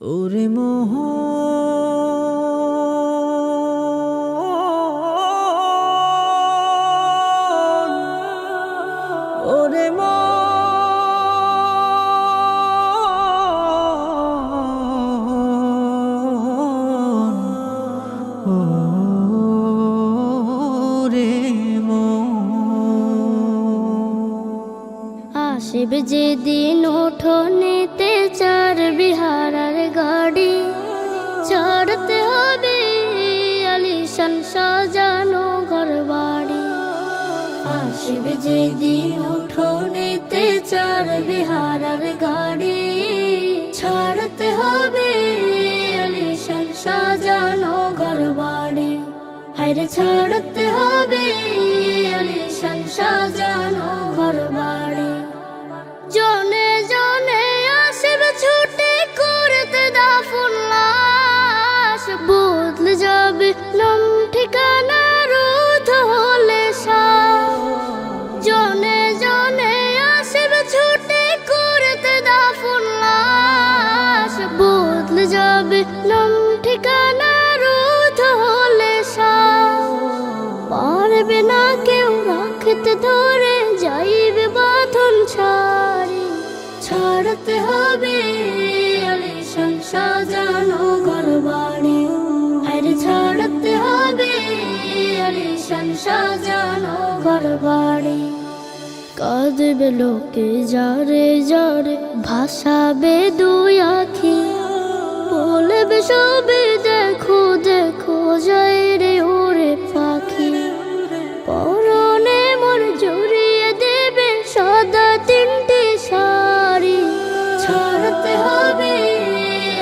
ওরে মোহন, ওরে মোহন, ওরে মোহন। আসিবে যেদিন উঠোনেতে চার বিহারার গাড়ি, ছাড়তে হবে আলিশান সাজানো ঘর বাড়ি। আসিবে যেদিন উঠোনেতে চার বিহারার গাড়ি, ছাড়তে হবে আলিশান সাজানো ঘর বাড়ি। হায়রে ছাড়তে হবে আলিশান সাজানো ঘর বাড়ি। জনে জনে আসবে ছুটে করতে দাফন লাশ, বদলে যাবে নাম ঠিকানা রোধ হলে সাথ। জনে জনে আসবে ছুটে করতে দাফন লাশ, বদলে যাবে নাম ঠিকানা রোধ হলে সাথ। পারবে না কেউ রাখতে ধরে যাইবে বাঁধন ছাড়ি, ছাড়তে হবে আলিশান সাজানো ঘর বাড়ি। আরে ছাড়তে হবে আলিশান সাজানো ঘর বাড়ি। কাঁদবে লোকে যারে যারে, ভাসাবে দুই আখি, বলবে সবে দেখো দেখো যায় রে ওরে পাখি। পরনে মোর জড়িয়ে দেবে সাদা তিনটি শাড়ি, ছাড়তে হবে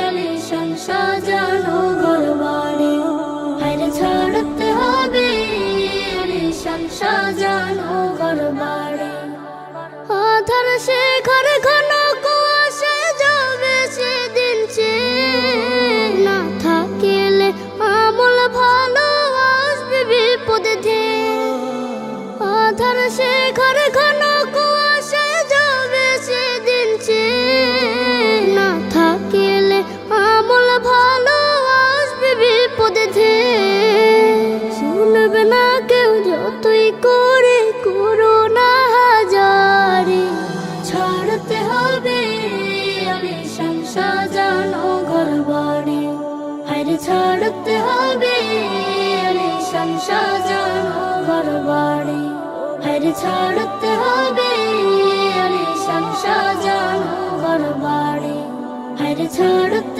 আলিশান সাজানো ঘর বাড়ি। হায়রে ছাড়তে হবে আলিশান সাজানো ঘর বাড়ি। আধার সে ঘরে ঘন কুয়াশা যাবে সেদিন না থাকিলে আমল ভালো আসবে বিপদে ধেয়ে। আধার সে ঘরে ঘন কুয়াশা যাবে সেদিন না থাকিলে আমল ভালো আসবে বিপদে ধেয়ে। শুনবে না কেউ যতই করে করো না হাজারি, ছাড়তে হবে আলিশান সাজানো ঘর বাড়ি। হায়রে ছাড়তে হবে আলিশান সাজানো ঘর বাড়ি। হায়রে ছাড়তে হবে আলিশান সাজানো ঘর বাড়ি। হায়রে ছাড়তে